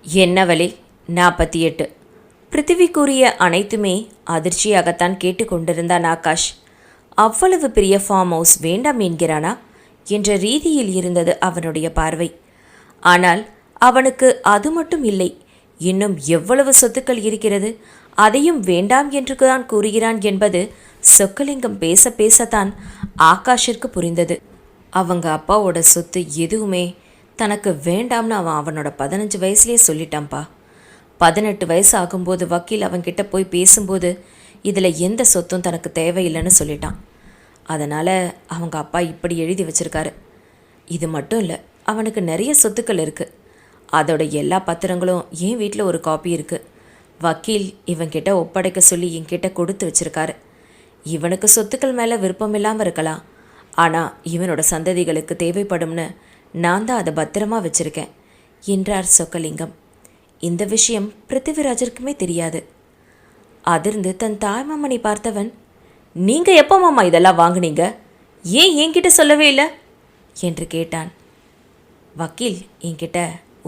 என்னவழி 48. பிருத்திவி கூறிய அனைத்துமே அதிர்ச்சியாகத்தான் கேட்டுக்கொண்டிருந்தான் ஆகாஷ். அவ்வளவு பெரிய ஃபார்ம் ஹவுஸ் வேண்டாம் என்கிறானா என்ற ரீதியில் இருந்தது அவனுடைய பார்வை. ஆனால் அவனுக்கு அது மட்டும் இல்லை, இன்னும் எவ்வளவு சொத்துக்கள் இருக்கிறது, அதையும் வேண்டாம் என்று தான் கூறுகிறான் என்பது சொக்கலிங்கம் பேச பேசத்தான் ஆகாஷிற்கு புரிந்தது. அவங்க அப்பாவோட சொத்து எதுவுமே தனக்கு வேண்டாம்னு அவனோட 15 வயசுலேயே சொல்லிட்டான்ப்பா. 18 வயசு ஆகும்போது வக்கீல் அவன்கிட்ட போய் பேசும்போது இதில் எந்த சொத்தும் தனக்கு தேவையில்லைன்னு சொல்லிட்டான். அதனால் அவங்க அப்பா இப்படி எழுதி வச்சிருக்காரு. இது மட்டும் இல்லை, அவனுக்கு நிறைய சொத்துக்கள் இருக்குது. அதோட எல்லா பத்திரங்களும் என் வீட்டில் ஒரு காப்பி இருக்குது. வக்கீல் இவன்கிட்ட ஒப்படைக்க சொல்லி என்கிட்ட கொடுத்து வச்சிருக்காரு. இவனுக்கு சொத்துக்கள் மேலே விருப்பம் இல்லாமல் இருக்கலாம், ஆனால் இவனோட சந்ததிகளுக்கு தேவைப்படும்னு நான் தான் அதை பத்திரமா வச்சிருக்கேன் என்றார் சொக்கலிங்கம். இந்த விஷயம் பிருத்திவிராஜருக்குமே தெரியாது. அதிர்ந்து தன் தாய்மாமனை பார்த்தவன், நீங்கள் எப்போ மாமா இதெல்லாம் வாங்குனீங்க, ஏன் என்கிட்ட சொல்லவே இல்லை என்று கேட்டான். வக்கீல் என்கிட்ட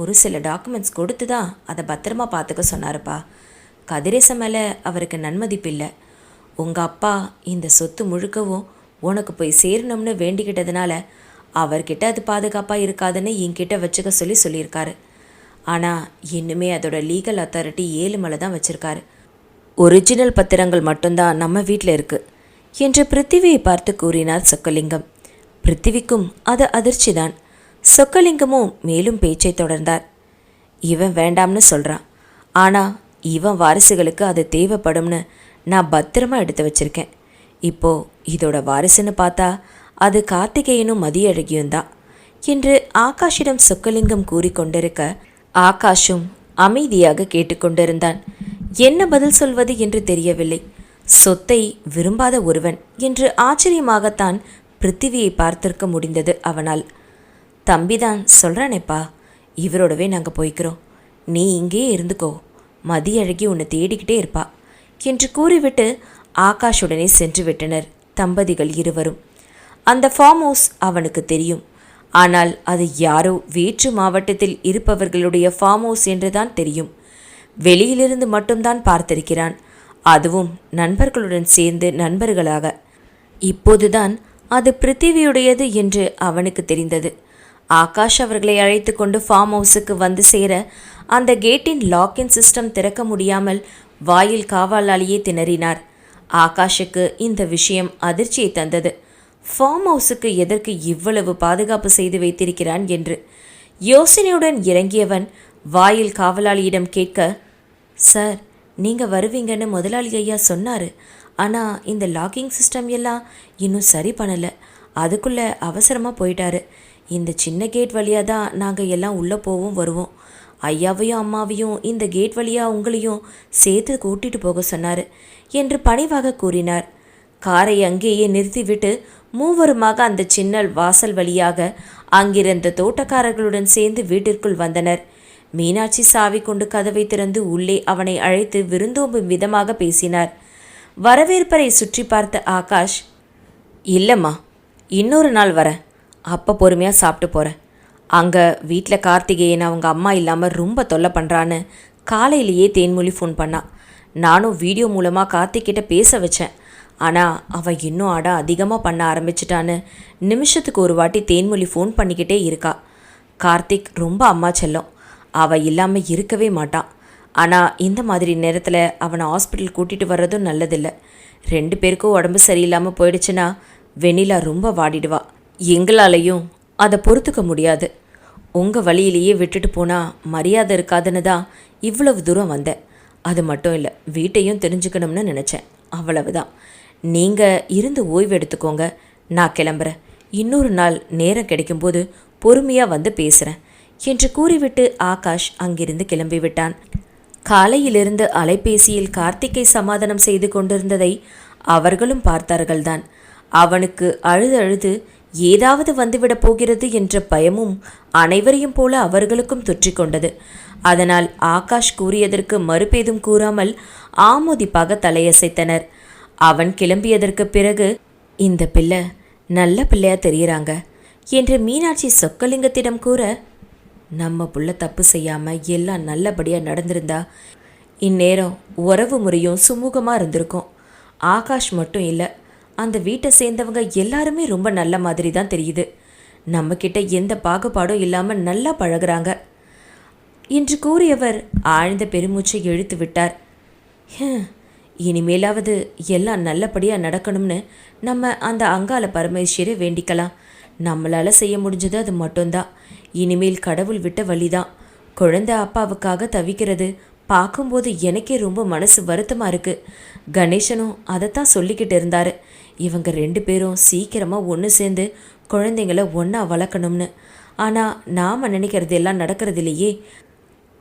ஒரு சில டாக்குமெண்ட்ஸ் கொடுத்து தான் அதை பத்திரமா பார்த்துக்க சொன்னாருப்பா. கதிரேசன் மேலே அவருக்கு நன்மதிப்பு இல்லை. உங்கள் அப்பா இந்த சொத்து முழுக்கவும் உனக்கு போய் சேரணும்னு வேண்டிக்கிட்டதுனால அவர்கிட்ட அது பாதுகாப்பாக இருக்காதுன்னு என்கிட்ட வச்சுக்க சொல்லியிருக்காரு. ஆனால் இன்னுமே அதோட லீகல் அத்தாரிட்டி ஏழுமலை தான் வச்சுருக்காரு. ஒரிஜினல் பத்திரங்கள் மட்டும்தான் நம்ம வீட்டில் இருக்குது என்று பிருத்திவியை பார்த்து கூறினார் சொக்கலிங்கம். பிருத்திவிக்கும் அது அதிர்ச்சி தான். சொக்கலிங்கமும் மேலும் பேச்சை தொடர்ந்தார். இவன் வேண்டாம்னு சொல்கிறான், ஆனால் இவன் வாரிசுகளுக்கு அது தேவைப்படும்னு நான் பத்திரமா எடுத்து வச்சுருக்கேன். இப்போது இதோட வாரிசுன்னு பார்த்தா அது கார்த்திகேயனும் மதியழகியும் தான் என்று ஆகாஷிடம் சொக்கலிங்கம் கூறிக்கொண்டிருக்க ஆகாஷும் அமைதியாக கேட்டுக்கொண்டிருந்தான். என்ன பதில் சொல்வது என்று தெரியவில்லை. சொத்தை விரும்பாத ஒருவன் என்று ஆச்சரியமாகத்தான் பிருத்திவியை பார்த்திருக்க முடிந்தது அவனால். தம்பிதான் சொல்கிறானேப்பா, இவரோடவே நாங்கள் போய்க்கிறோம், நீ இங்கே இருந்துக்கோ, மதியழகி உன்னை தேடிக்கிட்டே இருப்பா என்று கூறிவிட்டு ஆகாஷுடனே சென்று விட்டனர் தம்பதிகள் இருவரும். அந்த ஃபார்ம் ஹவுஸ் அவனுக்கு தெரியும், ஆனால் அது யாரோ வேற்று மாவட்டத்தில் இருப்பவர்களுடைய ஃபார்ம் ஹவுஸ் என்றுதான் தெரியும். வெளியிலிருந்து மட்டும்தான் பார்த்திருக்கிறான், அதுவும் நண்பர்களுடன் சேர்ந்து நண்பர்களாக. இப்போதுதான் அது பிருத்திவியுடையது என்று அவனுக்கு தெரிந்தது. ஆகாஷ் அவர்களை அழைத்து கொண்டு ஃபார்ம் ஹவுஸுக்கு வந்து சேர அந்த கேட்டின் லாக்இன் சிஸ்டம் திறக்க முடியாமல் வாயில் காவலாளியே திணறினார். ஆகாஷுக்கு இந்த விஷயம் அதிர்ச்சியை தந்தது. ஃபார்ம் ஹவுஸுக்கு எதற்கு இவ்வளவு பாதுகாப்பு செய்து வைத்திருக்கிறான் என்று யோசனையுடன் இறங்கியவன் வாயில் காவலாளியிடம் கேட்க, சார் நீங்கள் வருவீங்கன்னு முதலாளி ஐயா சொன்னார், ஆனால் இந்த லாக்கிங் சிஸ்டம் எல்லாம் இன்னும் சரி பண்ணலை, அதுக்குள்ளே அவசரமாக போயிட்டாரு. இந்த சின்ன கேட் வழியாக தான் நாங்கள் எல்லாம் உள்ளே போவோம் வருவோம். ஐயாவையும் அம்மாவையும் இந்த கேட் வழியாக உங்களையும் சேர்த்து கூட்டிகிட்டு போக சொன்னார் என்று பணிவாக கூறினார். காரை அங்கேயே நிறுத்திவிட்டு மூவருமாக அந்த சின்ன வாசல் வழியாக அங்கிருந்த தோட்டக்காரர்களுடன் சேர்ந்து வீட்டிற்குள் வந்தனர். மீனாட்சி சாவி கொண்டு கதவை திறந்து உள்ளே அவனை அழைத்து விருந்தோம்பும் விதமாக பேசினார். வரவேற்பரை சுற்றி பார்த்த ஆகாஷ், இல்லைம்மா, இன்னொரு நாள் வரேன், அப்போ பொறுமையாக சாப்பிட்டு போகிறேன். அங்கே வீட்டில் கார்த்திகேயன் அவங்க அம்மா இல்லாமல் ரொம்ப தொல்லை பண்ணுறான்னு காலையிலேயே தேன்மொழி ஃபோன் பண்ணான். நானும் வீடியோ மூலமாக கார்த்திகிட்ட பேச வச்சேன், ஆனால் அவள் இன்னும் அதிகமாக பண்ண ஆரம்பிச்சிட்டான்னு நிமிஷத்துக்கு ஒரு வாட்டி தேன்மொழி ஃபோன் பண்ணிக்கிட்டே இருக்கா. கார்த்திக் ரொம்ப அம்மா செல்லம், அவள் இல்லாமல் இருக்கவே மாட்டான். ஆனால் இந்த மாதிரி நேரத்தில் அவனை ஹாஸ்பிட்டல் கூட்டிகிட்டு வர்றதும் நல்லதில்லை. 2 பேருக்கும் உடம்பு சரியில்லாமல் போயிடுச்சுன்னா வெண்ணிலா ரொம்ப வாடிடுவா. எங்களாலையும் அதை பொறுத்துக்க முடியாது. உங்கள் வழியிலேயே விட்டுட்டு போனால் மரியாதை இருக்காதுன்னு தான் இவ்வளவு தூரம் வந்தேன். அது மட்டும் இல்லை, வீட்டையும் தெரிஞ்சுக்கணும்னு நினச்சேன், அவ்வளவுதான். நீங்கள் இருந்து ஓய்வு எடுத்துக்கோங்க, நான் கிளம்புறேன். இன்னொரு நாள் நேரம் கிடைக்கும்போது பொறுமையாக வந்து பேசுகிறேன் என்று கூறிவிட்டு ஆகாஷ் அங்கிருந்து கிளம்பிவிட்டான். காலையிலிருந்து அலைபேசியில் கார்த்திகை சமாதானம் செய்து கொண்டிருந்ததை அவர்களும் பார்த்தார்கள்தான். அவனுக்கு அழுது ஏதாவது வந்துவிடப் போகிறது என்ற பயமும் அனைவரையும் போல அவர்களுக்கும் தொற்றிக்கொண்டது. அதனால் ஆகாஷ் கூறியதற்கு மறுபேதும் கூறாமல் ஆமோதிப்பாக தலையசைத்தனர். அவன் கிளம்பியதற்கு பிறகு, இந்த பிள்ளை நல்ல பிள்ளையா தெரியுறாங்க என்று மீனாட்சி சொக்கலிங்கத்திடம் கூற, நம்ம புள்ள தப்பு செய்யாமல் எல்லாம் நல்லபடியாக நடந்திருந்தா இந்நேரம் உறவு முறையும் சுமூகமாக இருந்திருக்கும். ஆகாஷ் மட்டும் இல்லை, அந்த வீட்டை சேர்ந்தவங்க எல்லாருமே ரொம்ப நல்ல மாதிரி தான் தெரியுது. நம்மக்கிட்ட எந்த பாகுபாடும் இல்லாமல் நல்லா பழகுறாங்க என்று கூறியவர் ஆழ்ந்த பெருமூச்சை இழுத்து விட்டார். இனிமேலாவது எல்லாம் நல்லபடியாக நடக்கணும்னு நம்ம அந்த அங்காள பரமேஸ்வரை வேண்டிக்கலாம். நம்மளால் செய்ய முடிஞ்சது அது மட்டும்தான். இனிமேல் கடவுள் விட்ட வழிதான். குழந்தை அப்பாவுக்காக தவிக்கிறது பார்க்கும்போது எனக்கே ரொம்ப மனசு வருத்தமாக இருக்குது. கணேசனும் அதைத்தான் சொல்லிக்கிட்டு இருந்தார். இவங்க 2 பேரும் சீக்கிரமாக ஒன்று சேர்ந்து குழந்தைங்கள ஒன்றா வளர்க்கணும்னு. ஆனால் நாம் நினைக்கிறது எல்லாம் நடக்கிறது இல்லையே.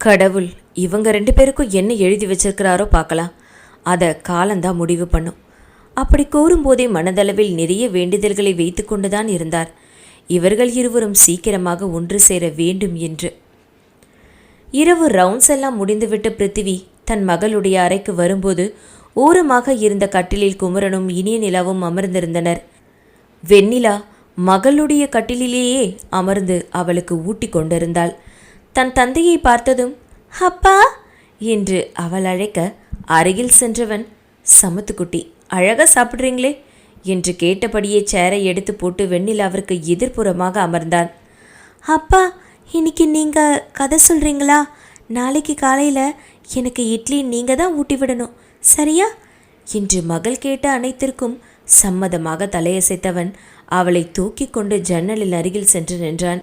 கடவுள் இவங்க 2 பேருக்கும் என்ன எழுதி வச்சிருக்கிறாரோ பார்க்கலாம். அதை காலந்தான் முடிவு பண்ணும். அப்படி கூறும்போதே மனதளவில் நிறைய வேண்டுதல்களை வைத்து கொண்டுதான் இருந்தார். இவர்கள் இருவரும் சீக்கிரமாக ஒன்று சேர வேண்டும் என்று. இரவு ரவுண்ட்ஸ் எல்லாம் முடிந்துவிட்டு பிருத்திவி தன் மகளுடைய அறைக்கு வரும்போது ஓரமாக இருந்த கட்டிலில் குமரனும் இனிய நிலாவும் அமர்ந்திருந்தனர். வெண்ணிலா மகளுடைய கட்டிலேயே அமர்ந்து அவளுக்கு ஊட்டி கொண்டிருந்தாள். தன் தந்தையை பார்த்ததும் அப்பா என்று அவள் அழைக்க அருகில் சென்றவன், சமத்துக்குட்டி அழகா சாப்பிட்றீங்களே என்று கேட்டபடியே சேரை எடுத்து போட்டு வெண்ணிலாவிற்கு எதிர்ப்புறமாக அமர்ந்தான். அப்பா, இன்னைக்கு நீங்கள் கதை சொல்கிறீங்களா? நாளைக்கு காலையில் எனக்கு இட்லி நீங்கள் தான் ஊட்டி விடணும், சரியா என்று மகள் கேட்ட அனைத்திற்கும் சம்மதமாக தலையசைத்தவன் அவளை தூக்கி கொண்டு ஜன்னலில் அருகில் சென்று நின்றான்.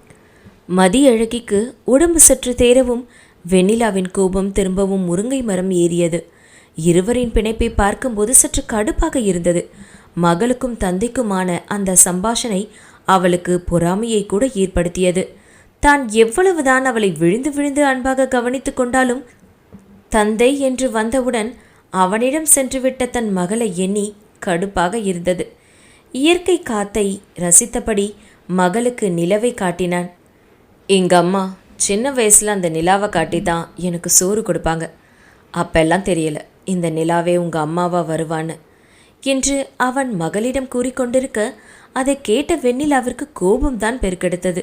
மதியழகிக்கு உடம்பு சற்று தேரவும் வெண்ணிலாவின் கோபம் திரும்பவும் முருங்கை மரம் ஏறியது. இருவரின் பிணைப்பை பார்க்கும்போது சற்று கடுப்பாக இருந்தது. மகளுக்கும் தந்தைக்குமான அந்த சம்பாஷணை அவளுக்கு பொறாமையை கூட ஏற்படுத்தியது. தான் எவ்வளவுதான் அவளை விழுந்து விழுந்து அன்பாக கவனித்து கொண்டாலும் தந்தை என்று வந்தவுடன் அவனிடம் சென்றுவிட்ட தன் மகளை எண்ணி கடுப்பாக இருந்தது. இயற்கை காத்தை ரசித்தபடி மகளுக்கு நிலவை காட்டினான். எங்கள் அம்மா சின்ன வயசில் அந்த நிலாவை காட்டி தான் எனக்கு சோறு கொடுப்பாங்க. அப்பெல்லாம் தெரியல இந்த நிலாவே உங்கள் அம்மாவா வருவான்னு என்று அவன் மகளிடம் கூறிக்கொண்டிருக்க அதை கேட்ட வெண்ணிலாவிற்கு கோபம்தான் பெருக்கெடுத்தது.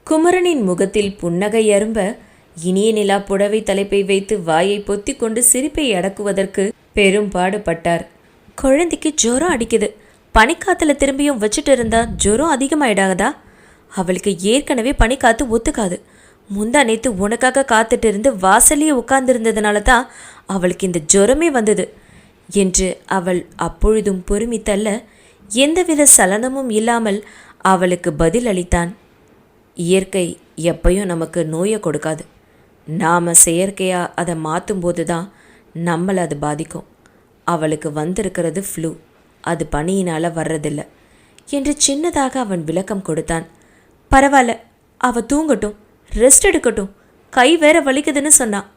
குமரனின் முகத்தில் புன்னகை அரும்ப இனிய நிலா புடவை தலைப்பை வைத்து வாயை பொத்தி கொண்டு சிரிப்பை அடக்குவதற்கு பெரும் பாடுபட்டார். குழந்தைக்கு ஜுரம் அடிக்குது, பனிக்காத்துல திரும்பியும் வச்சுட்டு இருந்தா ஜுரம் அதிகமாயிடாதா? அவளுக்கு ஏற்கனவே பனிக்காத்து ஒத்துக்காது. முந்தா நேத்து உனக்காக காத்துட்டு இருந்து வாசல்லையே உட்கார்ந்திருந்ததுனால தான் அவளுக்கு இந்த ஜுரமே வந்தது என்று அவள் அப்பொழுதும் பொறுமி தள்ள எந்தவித சலனமும் இல்லாமல் அவளுக்கு பதில் அளித்தான். இயற்கை எப்பையும் நமக்கு நோயை கொடுக்காது. நாம் செயற்கையாக அதை மாற்றும்போது தான் நம்மளை அது பாதிக்கும். அவளுக்கு வந்திருக்கிறது ஃப்ளூ, அது பனியினால் வர்றதில்லை என்று சின்னதாக அவன் விளக்கம் கொடுத்தான். பரவாயில்ல, அவள் தூங்கட்டும், ரெஸ்ட் எடுக்கட்டும், கை வேற வலிக்குதுன்னு சொன்னான்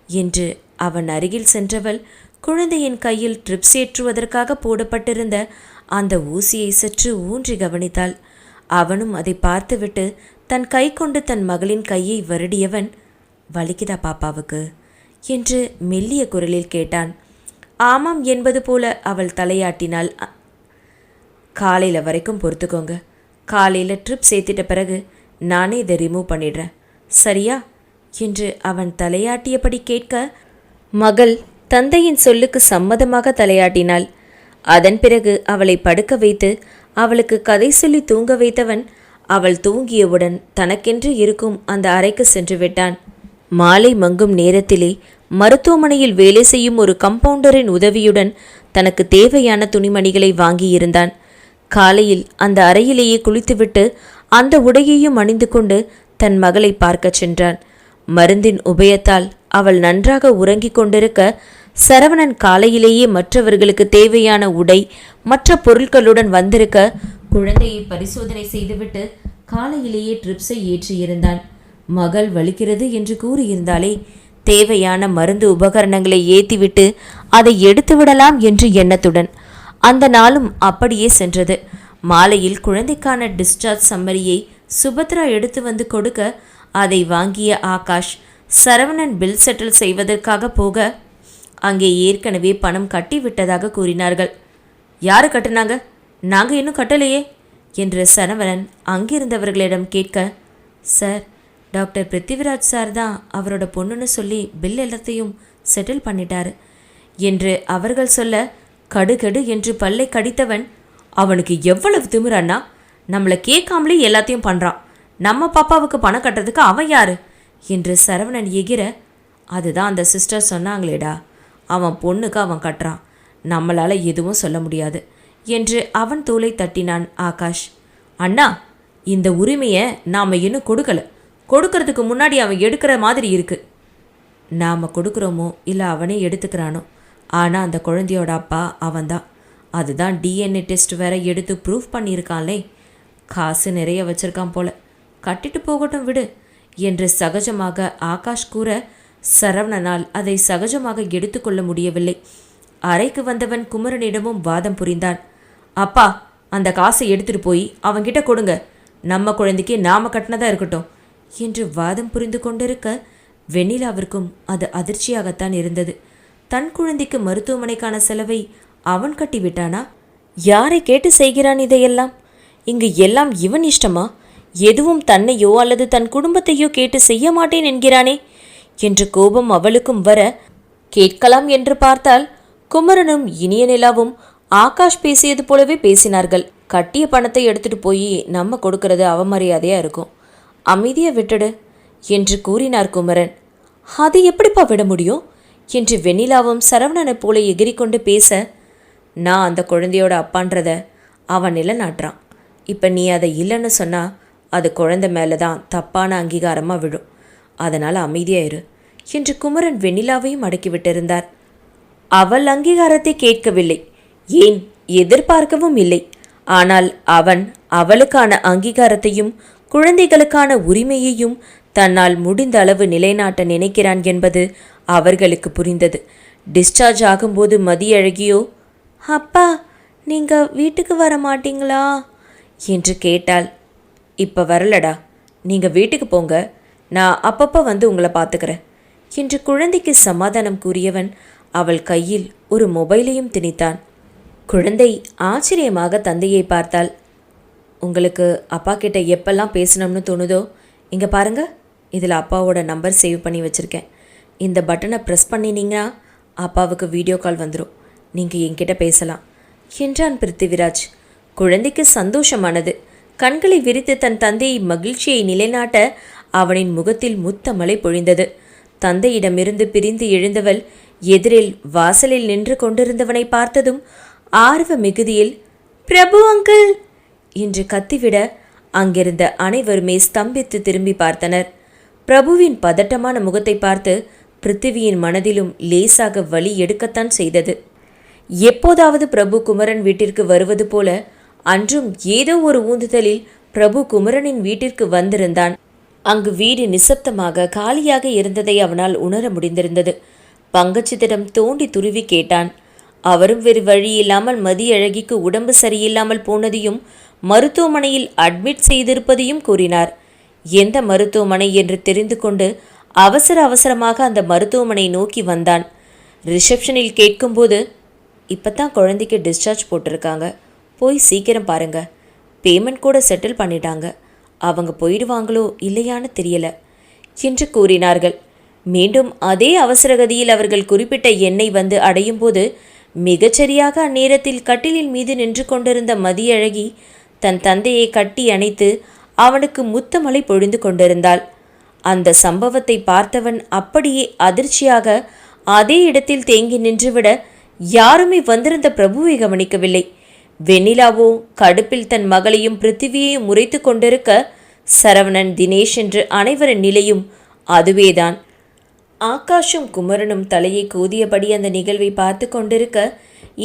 என்று அவன் அருகில் சென்றவள் குழந்தையின் கையில் ட்ரிப்ஸ் ஏற்றுவதற்காக போடப்பட்டிருந்த அந்த ஊசியை சற்று ஊன்றி கவனித்தாள். அவனும் அதை பார்த்துவிட்டு தன் கை கொண்டு தன் மகளின் கையை வருடியவன், வலிக்குதா பாப்பாவுக்கு என்று மெல்லிய குரலில் கேட்டான். ஆமாம் என்பது போல அவள் தலையாட்டினாள். காலையில் வரைக்கும் பொறுத்துக்கோங்க, காலையில் ட்ரிப் சேர்த்திட்ட பிறகு நானே இதை ரிமூவ் பண்ணிடுறேன், சரியா என்று அவன் தலையாட்டியபடி கேட்க மகள் தந்தையின் சொல்லுக்கு சம்மதமாக தலையாட்டினாள். அதன் பிறகு அவளை படுக்க வைத்து அவளுக்கு கதை சொல்லி தூங்க வைத்தவன் அவள் தூங்கியவுடன் தனக்கென்று இருக்கும் அந்த அறைக்கு சென்று விட்டான். மாலை மங்கும் நேரத்திலே மருத்துவமனையில் வேலை செய்யும் ஒரு கம்பவுண்டரின் உதவியுடன் தனக்கு தேவையான துணிமணிகளை வாங்கியிருந்தான். காலையில் அந்த அறையிலேயே குளித்துவிட்டு அந்த உடையையும் அணிந்து கொண்டு தன் மகளை பார்க்க சென்றான். மருந்தின் உபயத்தால் அவள் நன்றாக உறங்கிக் கொண்டிருக்க சரவணன் காலையிலேயே மற்றவர்களுக்கு தேவையான உடை மற்ற பொருட்களுடன் வந்திருக்க குழந்தையை பரிசோதனை செய்துவிட்டு காலையிலேயே ட்ரிப்ஸை ஏற்றியிருந்தான். மகள் வலிக்கிறது என்று கூறியிருந்தாலே தேவையான மருந்து உபகரணங்களை ஏற்றிவிட்டு அதை எடுத்து விடலாம் என்று எண்ணத்துடன் அந்த நாளும் அப்படியே சென்றது. மாலையில் குழந்தைக்கான டிஸ்சார்ஜ் சம்மரியை சுபத்ரா எடுத்து வந்து கொடுக்க அதை வாங்கிய ஆகாஷ் சரவணன் பில் செட்டில் செய்வதற்காக போக அங்கே ஏற்கனவே பணம் கட்டிவிட்டதாக கூறினார்கள். யாரு கட்டுனாங்க? நாங்கள் இன்னும் கட்டலையே என்று சரவணன் அங்கிருந்தவர்களிடம் கேட்க, சார், டாக்டர் பிருத்திவிராஜ் சார் தான் அவரோட பொண்ணுன்னு சொல்லி பில் எல்லாத்தையும் செட்டில் பண்ணிட்டாரு என்று அவர்கள் சொல்ல, கடுகடு என்று பல்லை கடித்தவன், அவனுக்கு எவ்வளவு திமிரண்ணா, நம்மளை கேட்காமலே எல்லாத்தையும் பண்ணுறான், நம்ம பாப்பாவுக்கு பணம் கட்டுறதுக்கு அவன் யாரு என்று சரவணன் எகிற, அதுதான் அந்த சிஸ்டர் சொன்னாங்களேடா, அவன் பொண்ணுக்கு அவன் கட்டுறான், நம்மளால் எதுவும் சொல்ல முடியாது என்று அவன் தோலை தட்டினான் ஆகாஷ். அண்ணா, இந்த உரிமையை நாம் இன்னும் கொடுக்கறதுக்கு முன்னாடி அவன் எடுக்கிற மாதிரி இருக்கு. நாம் கொடுக்குறோமோ இல்லை அவனே எடுத்துக்கிறானோ, ஆனால் அந்த குழந்தையோட அப்பா அவன்தான். அதுதான் டிஎன்ஏ டெஸ்ட் வேற எடுத்து ப்ரூஃப் பண்ணியிருக்கான்லே. காசு நிறைய வச்சிருக்கான் போல, கட்டிட்டு போகட்டும் விடு என்று சகஜமாக ஆகாஷ் கூற, சரவணனால் அதை சகஜமாக எடுத்துக்கொள்ள முடியவில்லை. அறைக்கு வந்தவன் குமரனிடமும் வாதம் புரிந்தான். அப்பா, அந்த காசை எடுத்துட்டு போய் அவன்கிட்ட கொடுங்க, நம்ம குழந்தைக்கு நாம கட்டினதா இருக்கட்டும் என்று வாதம் புரிந்து கொண்டிருக்க, வெண்ணிலாவிற்கும் அது அதிர்ச்சியாகத்தான் இருந்தது. தன் குழந்தைக்கு மருத்துவமனைக்கான செலவை அவன் கட்டிவிட்டானா? யாரை கேட்டு செய்கிறான் இதையெல்லாம்? இங்கு எல்லாம் இவன் இஷ்டமா? எதுவும் தன்னையோ அல்லது தன் குடும்பத்தையோ கேட்டு செய்ய மாட்டேன் என்கிறானே என்று கோபம் அவளுக்கும் வர, கேட்கலாம் என்று பார்த்தால் குமரனும் இனிய நிலாவும் ஆகாஷ் பேசியது போலவே பேசினார்கள். கட்டிய பணத்தை எடுத்துட்டு போய் நம்ம கொடுக்கறது அவமரியாதையா இருக்கும், அமைதியை விட்டுடு என்று கூறினார் குமரன். அது எப்படிப்பா விட முடியும் என்று வெண்ணிலாவும் சரவணனை போல எகிரிக்கொண்டு பேச, நான் அந்த குழந்தையோட அப்பான்றத அவன் நிலைநாட்டுறான். இப்போ நீ அதை இல்லைன்னு சொன்னால் அது குழந்தை மேலே தான் தப்பான அங்கீகாரமாக விழும். அதனால் அமைதியாயிரு என்று குமரன் வெண்ணிலாவையும் அடக்கிவிட்டிருந்தார். அவள் அங்கீகாரத்தை கேட்கவில்லை, ஏன் எதிர்பார்க்கவும் இல்லை. ஆனால் அவன் அவளுக்கான அங்கீகாரத்தையும் குழந்தைகளுக்கான உரிமையையும் தன்னால் முடிந்த அளவு நிலைநாட்ட நினைக்கிறான் என்பது அவர்களுக்கு புரிந்தது. டிஸ்சார்ஜ் ஆகும்போது மதியழகியோ, அப்பா நீங்கள் வீட்டுக்கு வர மாட்டீங்களா என்று கேட்டாள். இப்போ வரலடா, நீங்கள் வீட்டுக்கு போங்க, நான் அப்பப்போ வந்து உங்களை பார்த்துக்கிறேன் என்று குழந்தைக்கு சமாதானம் கூறியவன் அவள் கையில் ஒரு மொபைலையும் திணித்தான். குழந்தை ஆச்சரியமாக தந்தையை பார்த்தாள். உங்களுக்கு அப்பா கிட்ட எப்பெல்லாம் பேசணும்னு தோணுதோ இங்கே பாருங்க, இதில் அப்பாவோட நம்பர் சேவ் பண்ணி வச்சுருக்கேன். இந்த பட்டனை ப்ரெஸ் பண்ணினீங்கன்னா அப்பாவுக்கு வீடியோ கால் வந்துடும், நீங்கள் என்கிட்ட பேசலாம் என்றான் பிருத்திவிராஜ். குழந்தைக்கு சந்தோஷமானது. கண்களை விரித்து தன் தந்தையை மகிழ்ச்சியை நிலைநாட்ட அவனின் முகத்தில் முத்தமழை பொழிந்தது. தந்தையிடமிருந்து பிரிந்து எழுந்தவள் எதிரில் வாசலில் நின்று கொண்டிருந்தவனை பார்த்ததும் ஆர்வ மிகுதியில், பிரபு அங்கிள் என்று கத்திவிட அங்கிருந்த அனைவருமே ஸ்தம்பித்து திரும்பி பார்த்தனர். பிரபுவின் பதட்டமான முகத்தை பார்த்து பிருத்திவியின் மனதிலும் லேசாக வலி எடுக்கத்தான் செய்தது. எப்போதாவது பிரபு குமரன் வீட்டிற்கு வருவது போல அன்றும் ஏதோ ஒரு ஊந்துதலில் பிரபு குமரனின் வீட்டிற்கு வந்திருந்தான். அங்கு வீடு நிசப்தமாக காலியாக இருந்ததை அவனால் உணர முடிந்திருந்தது. பங்கச்சித்திடம் தோண்டி துருவி கேட்டான். அவரும் வேறு வழி இல்லாமல் மதியழகிக்கு உடம்பு சரியில்லாமல் போனதையும் மருத்துவமனையில் அட்மிட் செய்திருப்பதையும் கூறினார். எந்த மருத்துவமனை என்று தெரிந்து கொண்டு அவசரமாக அந்த மருத்துவமனை நோக்கி வந்தான். ரிசப்ஷனில் கேட்கும்போது, இப்போத்தான் குழந்தைக்கு டிஸ்சார்ஜ் போட்டிருக்காங்க, போய் சீக்கிரம் பாருங்க, பேமெண்ட் கூட செட்டில் பண்ணிட்டாங்க, அவங்க போயிடுவாங்களோ இல்லையான்னு தெரியல என்று கூறினார்கள். மீண்டும் அதே அவசரகதியில் அவர்கள் குறிப்பிட்ட எண்ணை வந்து அடையும் போது மிகச்சரியாக அந்நேரத்தில் கட்டிலில் மீது நின்று கொண்டிருந்த மதியழகி தன் தந்தையை கட்டி அணைத்து அவனுக்கு முத்தமழை பொழிந்து கொண்டிருந்தாள். அந்த சம்பவத்தை பார்த்தவன் அப்படியே அதிர்ச்சியாக அதே இடத்தில் தேங்கி நின்றுவிட யாருமே வந்திருந்த பிரபுவை கவனிக்கவில்லை. வெண்ணிலாவோ கடுப்பில் தன் மகளையும் பிருத்திவியையும் முறைத்து கொண்டிருக்க, சரவணன், தினேஷ் என்று அனைவரின் நிலையும் அதுவேதான். ஆகாஷும் குமரனும் தலையை கூதியபடி அந்த நிகழ்வை பார்த்து கொண்டிருக்க,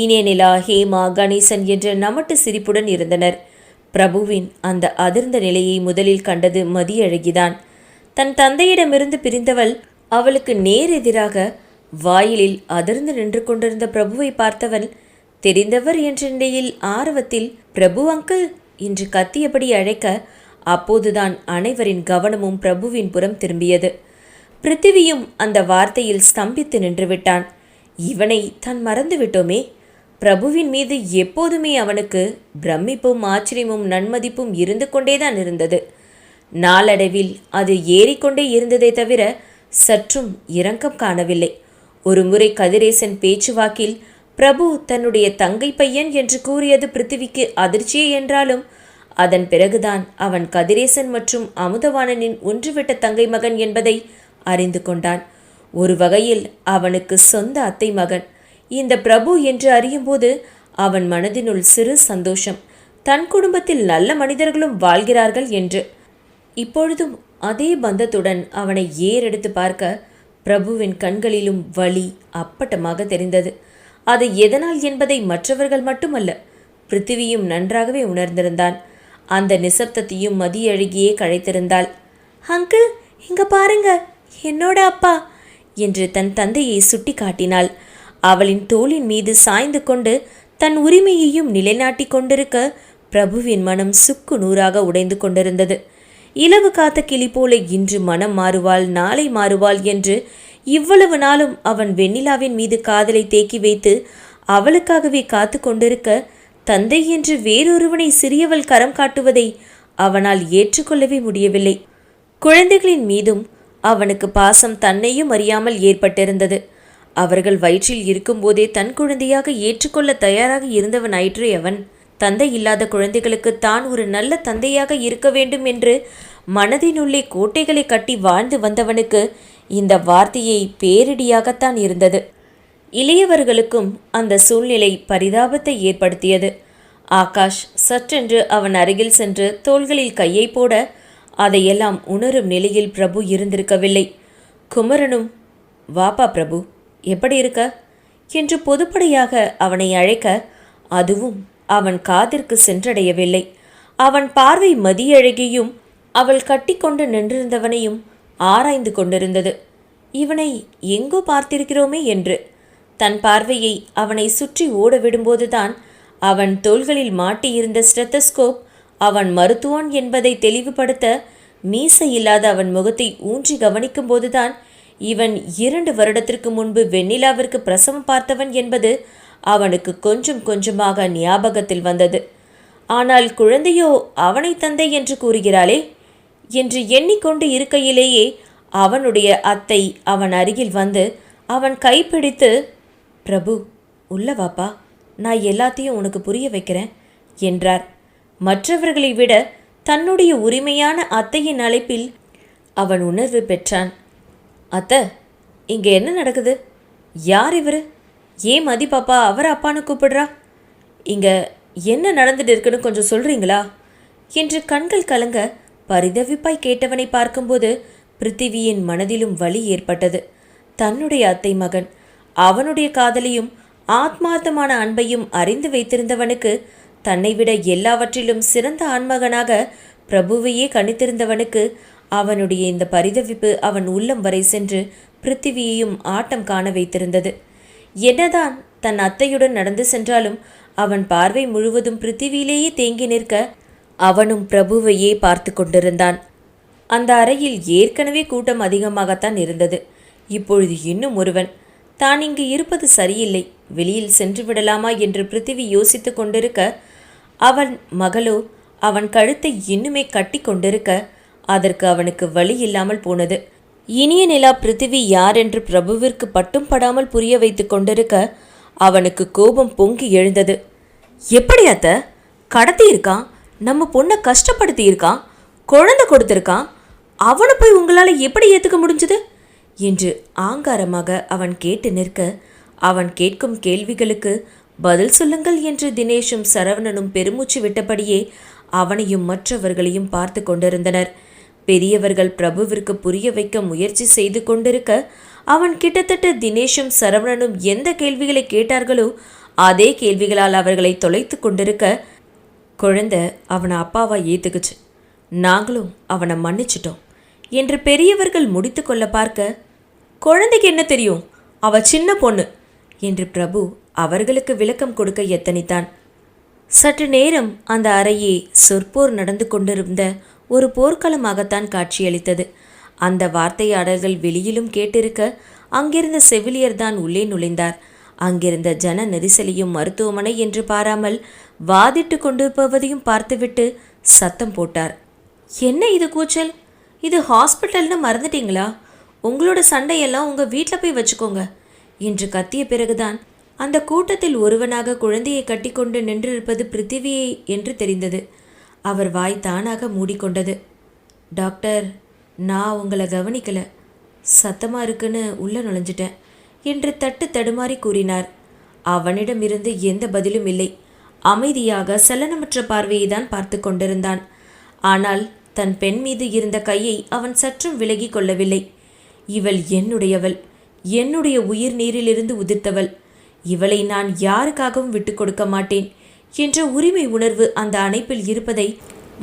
இனிய நிலா, ஹேமா, கணேசன் என்ற நமட்டு சிரிப்புடன் இருந்தனர். பிரபுவின் அந்த அதிர்ந்த நிலையை முதலில் கண்டது மதியழகிதான். தன் தந்தையிடமிருந்து பிரிந்தவள் அவளுக்கு நேரெதிராக வாயிலில் அதிர்ந்து நின்று கொண்டிருந்த பிரபுவை பார்த்தவன் தெரிந்தவர் என்ற நிலையில் ஆர்வத்தில், பிரபு அங்கிள் என்று கத்தியபடி அழைக்க, அப்போதுதான் அனைவரின் கவனமும் பிரபுவின் புறம் திரும்பியது. பிருத்திவியும் அந்த வார்த்தையில் ஸ்தம்பித்து நின்றுவிட்டான். இவனை தான் மறந்து விட்டோமே. பிரபுவின் மீது எப்போதுமே அவனுக்கு பிரமிப்பும் ஆச்சரியமும் நன்மதிப்பும் இருந்து கொண்டேதான் இருந்தது. நாளடைவில் அது ஏறிக்கொண்டே இருந்ததை தவிர சற்றும் இரக்கம் காணவில்லை. ஒருமுறை கதிரேசன் பேச்சுவாக்கில் பிரபு தன்னுடைய தங்கை பையன் என்று கூறியது பிருத்திவிக்கு அதிர்ச்சியே என்றாலும் அதன் பிறகுதான் அவன் கதிரேசன் மற்றும் அமுதவாணனின் ஒன்றுவிட்ட தங்கை மகன் என்பதை அறிந்து கொண்டான். ஒரு வகையில் அவனுக்கு சொந்த அத்தை மகன். இந்த பிரபு என்று அறியும்போது அவன் மனதினுள் சிறு சந்தோஷம், தன் குடும்பத்தில் நல்ல மனிதர்களும் வாழ்கிறார்கள் என்று. இப்பொழுதும் அதே பந்தத்துடன் அவனை ஏறெடுத்து பார்க்க பிரபுவின் கண்களிலும் வலி அப்பட்டமாக தெரிந்தது. அது எதனால் என்பதை மற்றவர்கள் மட்டுமல்ல, பிருத்திவியும் நன்றாகவே உணர்ந்திருந்தான். அந்த நிசப்தத்தையும் மதியழகியே கழைத்திருந்தாள். அங்கிள், இங்க பாருங்க, என்னோட அப்பா என்று தன் தந்தையை சுட்டி காட்டினாள். அவளின் தோளின் மீது சாய்ந்து கொண்டு தன் உரிமையையும் நிலைநாட்டி கொண்டிருக்க பிரபுவின் மனம் சுக்கு நூறாக உடைந்து கொண்டிருந்தது. இலவு காத்த கிளி போல இன்று மனம் மாறுவாள், நாளை மாறுவாள் என்று இவ்வளவு நாளும் அவன் வெண்ணிலாவின் மீது காதலை தேக்கி வைத்து அவளுக்காகவே காத்து கொண்டிருக்க, தந்தை என்று வேறொருவனை சிறியவள் கரம் காட்டுவதை அவனால் ஏற்றுக்கொள்ளவே முடியவில்லை. குழந்தைகளின் மீதும் அவனுக்கு பாசம் தன்னையும் அறியாமல் ஏற்பட்டிருந்தது. அவர்கள் வயிற்றில் இருக்கும்போதே தன் குழந்தையாக ஏற்றுக்கொள்ள தயாராக இருந்தவன் ஆயிற்றே அவன். தந்தை இல்லாத குழந்தைகளுக்கு தான் ஒரு நல்ல தந்தையாக இருக்க வேண்டும் என்று மனதினுள்ளே கோட்டைகளை கட்டி வாழ்ந்து வந்தவனுக்கு இந்த வார்த்தையை பேரிடியாகத்தான் இருந்தது. இளையவர்களுக்கும் அந்த சூழ்நிலை பரிதாபத்தை ஏற்படுத்தியது. ஆகாஷ் சற்றென்று அவன் அருகில் சென்று தோள்களில் கையை போட அதையெல்லாம் உணரும் நிலையில் பிரபு இருந்திருக்கவில்லை. குமரனும் வாப்பா பிரபு, எப்படி இருக்க என்று பொதுப்படையாக அவனை அழைக்க அதுவும் அவன் காதிற்கு சென்றடையவில்லை. அவன் பார்வை மதியழகியும் அவள் கட்டிக்கொண்டு நின்றிருந்தவனையும் ஆராய்ந்து கொண்டிருந்தது. இவனை எங்கோ பார்த்திருக்கிறோமே என்று தன் பார்வையை அவனை சுற்றி ஓட விடும்போதுதான் அவன் தோள்களில் மாட்டியிருந்த ஸ்டெத்தஸ்கோப் அவன் மருத்துவன் என்பதை தெளிவுபடுத்த மீசை இல்லாத அவன் முகத்தை ஊன்றி கவனிக்கும் போதுதான் இவன் 2 வருடத்திற்கு முன்பு வெண்ணிலாவிற்கு பிரசவம் பார்த்தவன் என்பது அவனுக்கு கொஞ்சம் கொஞ்சமாக ஞாபகத்தில் வந்தது. ஆனால் குழந்தையோ அவனை தந்தை என்று கூறுகிறாளே என்று எண்ணிக்கொண்டு இருக்கையிலேயே அவனுடைய அத்தை அவன் அருகில் வந்து அவன் கைப்பிடித்து, பிரபு உள்ள வாப்பா, நான் எல்லாத்தையும் உனக்கு புரிய வைக்கிறேன் என்றார். மற்றவர்களை விட தன்னுடைய உரிமையான அத்தையின் அழைப்பில் அவன் உணர்வு பெற்றான். அத்தை, இங்கே என்ன நடக்குது? யார் இவர்? ஏன் மதி பாப்பா அவர் அப்பான்னு கூப்பிடுறா? இங்கே என்ன நடந்துட்டு இருக்குன்னு கொஞ்சம் சொல்கிறீங்களா என்று கண்கள் கலங்க பரிதவிப்பாய் கேட்டவனை பார்க்கும்போது பிருத்திவியின் மனதிலும் வலி ஏற்பட்டது. தன்னுடைய அத்தை மகன், அவனுடைய காதலையும் ஆத்மார்த்தமான அன்பையும் அறிந்து வைத்திருந்தவனுக்கு, தன்னை விட எல்லாவற்றிலும் சிறந்த ஆண்மகனாக பிரபுவையே கணித்திருந்தவனுக்கு அவனுடைய இந்த பரிதவிப்பு அவன் உள்ளம் வரை சென்று பிருத்திவியையும் ஆட்டம் காண வைத்திருந்தது. என்னதான் தன் அத்தையுடன் நடந்து சென்றாலும் அவன் பார்வை முழுவதும் பிருத்திவியிலேயே தேங்கி நிற்க அவனும் பிரபுவையே பார்த்து கொண்டிருந்தான். அந்த அறையில் ஏற்கனவே கூட்டம் அதிகமாகத்தான் இருந்தது. இப்பொழுது இன்னும் ஒருவன். தான் இங்கு இருப்பது சரியில்லை, வெளியில் சென்று விடலாமா என்று பிருத்திவி யோசித்து கொண்டிருக்க, அவன் மகளோ அவன் கழுத்தை இன்னுமே கட்டி கொண்டிருக்க அதற்கு அவனுக்கு வழி இல்லாமல் போனது. இனிய நிலா பிருத்திவி யார் என்று பிரபுவிற்கு பட்டும் படாமல் புரிய வைத்து கொண்டிருக்க அவனுக்கு கோபம் பொங்கி எழுந்தது. எப்படி அத்த, கடத்தி இருக்கான், நம்ம பொண்ணை கஷ்டப்படுத்தி இருக்கான், குழந்தை கொடுத்திருக்கான், அவனை போய் உங்களால் எப்படி ஏற்றுக்க முடிஞ்சது என்று ஆங்காரமாக அவன் கேட்டு நிற்க, அவன் கேட்கும் கேள்விகளுக்கு பதில் சொல்லுங்கள் என்று தினேஷும் சரவணனும் பெருமூச்சு விட்டபடியே அவனையும் மற்றவர்களையும் பார்த்து கொண்டிருந்தனர். பெரியவர்கள் பிரபுவிற்கு புரிய வைக்க முயற்சி செய்து கொண்டிருக்க அவன் கிட்டத்தட்ட தினேஷும் சரவணனும் எந்த கேள்விகளை கேட்டார்களோ அதே கேள்விகளால் அவர்களை தொலைத்து கொண்டிருக்க, குழந்தை அவனை அப்பாவா ஏற்றுக்குச்சு, நாங்களும் அவனை மன்னிச்சிட்டோம் என்று பெரியவர்கள் முடித்து கொள்ள பார்க்க, குழந்தைக்கு என்ன தெரியும், அவ சின்ன பொண்ணு என்று பிரபு அவர்களுக்கு விளக்கம் கொடுக்க எத்தனித்தான். சற்று நேரம் அந்த அறையே சொற்போர் நடந்து கொண்டிருந்த ஒரு போர்க்களமாகத்தான் காட்சியளித்தது. அந்த வார்த்தையாடல்கள் வெளியிலும் கேட்டிருக்க அங்கிருந்த செவிலியர்தான் உள்ளே நுழைந்தார். அங்கிருந்த ஜன நெரிசலையும் மருத்துவமனை என்று பாராமல் வாதிட்டு கொண்டிருப்பதையும் பார்த்துவிட்டு சத்தம் போட்டார். என்ன இது கூச்சல்? இது ஹாஸ்பிட்டல்னு மறந்துட்டீங்களா? உங்களோட சண்டையெல்லாம் உங்கள் வீட்டில் போய் வச்சுக்கோங்க என்று கத்திய பிறகுதான் அந்த கூட்டத்தில் ஒருவனாக குழந்தையை கட்டிக்கொண்டு நின்றிருப்பது பிருத்திவியை என்று தெரிந்தது. அவர் வாய் தானாக மூடிக்கொண்டது. டாக்டர், நான் உங்களை கவனிக்கலை, சத்தமாக இருக்குன்னு உள்ளே நுழைஞ்சிட்டேன் என்று தடுமாறி கூறினார். அவனிடமிருந்து எந்த பதிலும் இல்லை. அமைதியாக சலனமற்ற பார்வையை தான் பார்த்து கொண்டிருந்தான். ஆனால் தன் பெண் மீது இருந்த கையை அவன் சற்றும் விலகி கொள்ளவில்லை. இவள் என்னுடையவள், என்னுடைய உயிர் நீரிலிருந்து உதிர்த்தவள். இவளை நான் யாருக்காகவும் விட்டு கொடுக்க மாட்டேன் என்ற உரிமை உணர்வு அந்த அணைப்பில் இருப்பதை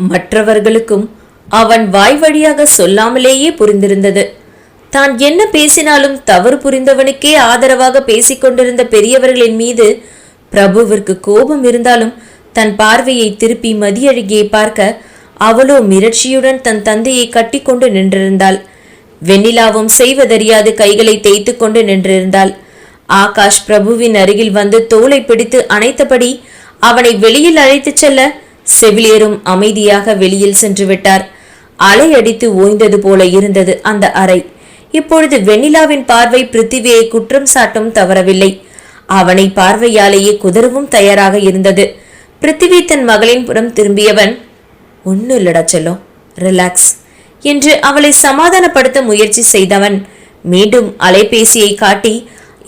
மற்றவர்களுக்கும் அவன் வாய் வழியாக சொல்லாமலேயே புரிந்திருந்தது. தான் என்ன பேசினாலும் தவறு புரிந்தவனுக்கே ஆதரவாக பேசிக்கொண்டிருந்த பெரியவர்களின் மீது பிரபுவிற்கு கோபம் இருந்தாலும் தன் பார்வையை திருப்பி மதியழகியை பார்க்க அவளோ மிரட்சியுடன் தன் தந்தையை கட்டி கொண்டு நின்றிருந்தாள். வெண்ணிலாவும் செய்வதறியாது கைகளை தேய்த்து கொண்டு நின்றிருந்தாள். ஆகாஷ் பிரபுவின் அருகில் வந்து தோளை பிடித்து அணைத்தபடி அவனை வெளியில் அழைத்துச் செல்ல செவிலியரும் அமைதியாக வெளியில் சென்று விட்டார். அலையடித்து ஓய்ந்தது போல இருந்தது அந்த அறை. இப்பொழுது வெண்ணிலாவின் பார்வை பிருத்திவியை குற்றம் சாட்டும் தவறவில்லை. அவனை பார்வையாலேயே குதறவும் தயாராக இருந்தது. பிருத்திவி தன் மகளின் புறம் திரும்பியவன், ஒன்னும் இல்லடா செல்லம், ரிலாக்ஸ் என்று அவளை சமாதானப்படுத்த முயற்சி செய்தவன் மீண்டும் அலைபேசியை காட்டி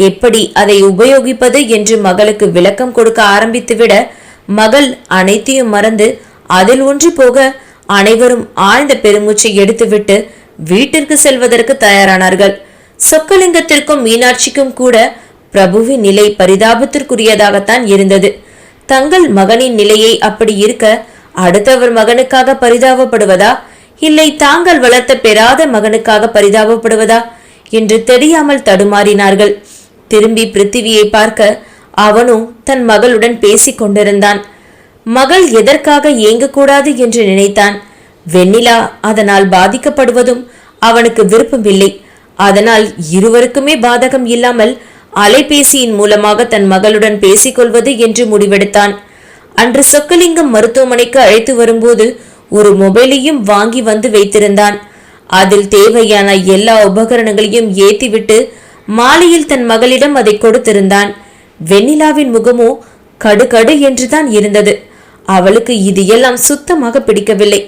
எப்படி அதை உபயோகிப்பது என்று மகளுக்கு விளக்கம் கொடுக்க ஆரம்பித்துவிட மகள் அனைத்தையும் மறந்து அதில் ஒன்றி போக அனைவரும் ஆழ்ந்த பெருமூச்சை எடுத்துவிட்டு வீட்டிற்கு செல்வதற்கு தயாரானார்கள். சொக்கலிங்கத்திற்கும் மீனாட்சிக்கும் கூட பிரபுவின் நிலை பரிதாபத்திற்குரியதாகத்தான் இருந்தது. தங்கள் மகனின் நிலையை அப்படி இருக்க அடுத்தவர் மகனுக்காக பரிதாபப்படுவதா, இல்லை தாங்கள் வளர்த்த பெறாத மகனுக்காக பரிதாபப்படுவதா என்று தெரியாமல் தடுமாறினார்கள். திரும்பி பிருத்திவியை பார்க்க அவனும் தன் மகளுடன் பேசிக் கொண்டிருந்தான். மகள் எதற்காக ஏங்கக்கூடாது என்று நினைத்தான். வெண்ணிலா அதனால் பாதிக்கப்படுவதும் அவனுக்கு விருப்பமில்லை. அதனால் இருவருக்குமே பாதகம் இல்லாமல் அலைபேசியின் மூலமாக தன் மகளுடன் பேசிக்கொள்வது என்று முடிவெடுத்தான். அன்று சொக்கலிங்கம் மருத்துவமனைக்கு அழைத்து வரும்போது ஒரு மொபைலையும் வாங்கி வந்து வைத்திருந்தான். அதில் தேவையான எல்லா உபகரணங்களையும் ஏற்றிவிட்டு மாலையில் தன் மகளிடம் அதை கொடுத்திருந்தான். வெண்ணிலாவின் முகமோ கடுகடு என்றுதான் இருந்தது. அவளுக்கு இது எல்லாம் சுத்தமாக பிடிக்கவில்லை.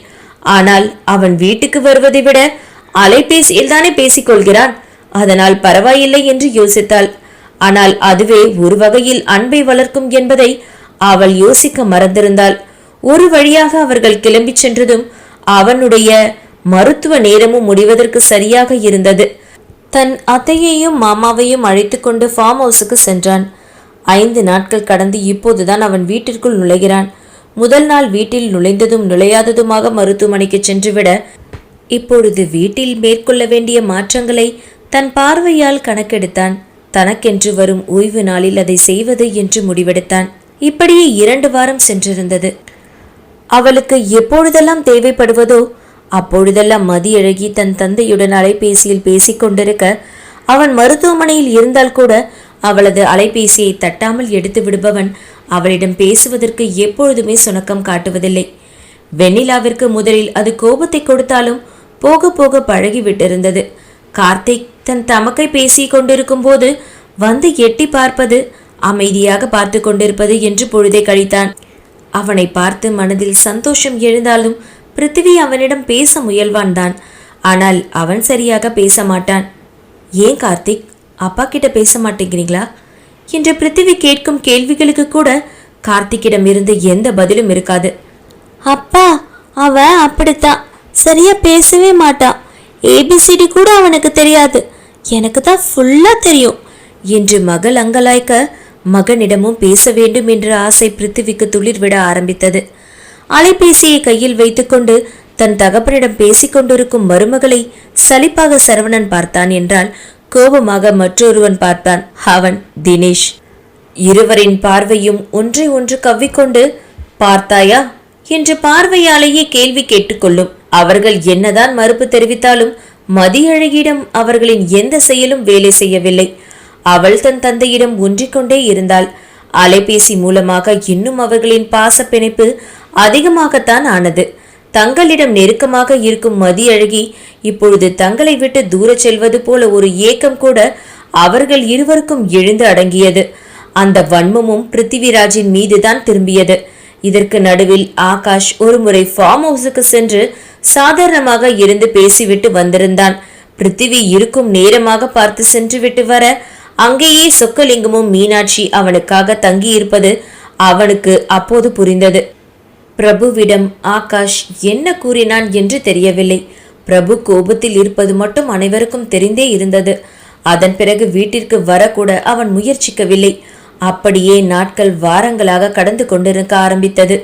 ஆனால் அவன் வீட்டுக்கு வருவதை விட அலைபேசியில் தானே பேசிக்கொள்கிறான், அதனால் பரவாயில்லை என்று யோசித்தாள். ஆனால் அதுவே ஒரு வகையில் அன்பை வளர்க்கும் என்பதை அவள் யோசிக்க மறந்திருந்தாள். ஒரு வழியாக அவர்கள் கிளம்பி சென்றதும் அவனுடைய மருத்துவ நேரமும் முடிவதற்கு சரியாக இருந்தது. தன் அத்தையையும் மாமாவையும் அழைத்து கொண்டு ஃபார்ம் ஹவுஸுக்கு சென்றான். 5 நாட்கள் கடந்து இப்போதுதான் அவன் வீட்டிற்குள் நுழைகிறான். முதல் நாள் வீட்டில் நுழைந்ததும் நுழையாததுமாக மருத்துவமனைக்கு சென்றுவிட இப்பொழுது வீட்டில் மேற்கொள்ள வேண்டிய மாற்றங்களை தன் பார்வையால் கணக்கெடுத்தான். தனக்கென்று வரும் ஓய்வு நாளில் அதை செய்வது என்று முடிவெடுத்தான். இப்படியே 2 வாரம் சென்றிருந்தது. அவளுக்கு எப்பொழுதெல்லாம் தேவைப்படுவதோ அப்பொழுதெல்லாம் மதியழகி தன் தந்தையுடன் அலைபேசியில் பேசிக்கொண்டிருக்க அவன் மருத்துவமனையில் இருந்தால் கூட அவளது அலைபேசியை தட்டாமல் எடுத்து விடுபவன் அவளிடம் பேசுவதற்கு எப்பொழுதுமே சுணக்கம் காட்டுவதில்லை. வெண்ணிலாவிற்கு முதலில் அது கோபத்தை கொடுத்தாலும் போக போக பழகிவிட்டிருந்தது. கார்த்திக் தன் தமக்கை பேசி கொண்டிருக்கும் போது வந்து எட்டி பார்ப்பது, அமைதியாக பார்த்து கொண்டிருப்பது என்று பொழுதை கழித்தான். அவனை பார்த்து மனதில் சந்தோஷம் எழுந்தாலும் பிருத்திவி அவனிடம் பேச முயல்வான் தான். ஆனால் அவன் சரியாக பேச மாட்டான். ஏன் கார்த்திக், அப்பா கிட்ட பேச மாட்டேங்கிறீங்களா என்று பிருத்திவி கேட்கும் கேள்விகளுக்கு கூட கார்த்திக்கிடம் இருந்து எந்த பதிலும் இருக்காது. அப்பா அவன் அப்படித்தான், சரியா பேசவே மாட்டான். ஏபிசிடி கூட அவனுக்கு தெரியாது, எனக்கு தான் ஃபுல்லா தெரியும் என்று மகள் அங்கலாய்க்க மகனிடமும் பேச வேண்டும் என்ற ஆசை பிருத்திவிக்கு துளிர் விட ஆரம்பித்தது. அலைபேசியை கையில் வைத்துக்கொண்டு தன் தகப்பனிடம் பேசிக்கொண்டிருக்கும் மருமகளை சலிப்பாக சரவணன் பார்த்தான் என்றால் கோபமாக மற்றொருவன் பார்த்தான். அவன் தினேஷ். இருவரின் பார்வையும் ஒன்றை ஒன்று கவ்விக்கொண்டு பார்த்தாயா என்று பார்வையாலேயே கேள்வி கேட்டுக்கொள்ளும். அவர்கள் என்னதான் மறுப்பு தெரிவித்தாலும் மதியழகியிடம் அவர்களின் எந்த செயலும் வேலை செய்யவில்லை. அவள் தன் தந்தையிடம் ஒன்றிக்கொண்டே இருந்தாள். அலைபேசி மூலமாக இன்னும் அவர்களின் பாச பிணைப்பு அதிகமாகத்தான் ஆனது. தங்களிடம் நெருக்கமாக இருக்கும் மதியழகி இப்பொழுது தங்களை விட்டு தூரச் செல்வது போல ஒரு ஏக்கம் கூட அவர்கள் இருவருக்கும் எழுந்து அடங்கியது. அந்த வன்மமும் பிருத்திவிராஜின் மீதுதான் திரும்பியது. இதற்கு நடுவில் ஆகாஷ் ஒரு முறை ஃபார்ம் ஹவுஸுக்கு சென்று சாதாரணமாக இருந்து பேசிவிட்டு வந்திருந்தான். பிருத்திவி இருக்கும் நேரமாக பார்த்து சென்று விட்டு வர அங்கேயே சொக்கலிங்கமும் மீனாட்சி அவனுக்காக தங்கி இருப்பது அவனுக்கு அப்போது புரிந்தது. பிரபுவிடம் ஆகாஷ் என்ன கூறினான் என்று தெரியவில்லை. பிரபு கோபத்தில் இருப்பது மட்டும் அனைவருக்கும் தெரிந்தே இருந்தது. அதன் பிறகு வீட்டிற்கு வரக்கூட அவன் முயற்சிக்கவில்லை. அப்படியே நாட்கள் வாரங்களாக கடந்து கொண்டிருக்க ஆரம்பித்தது.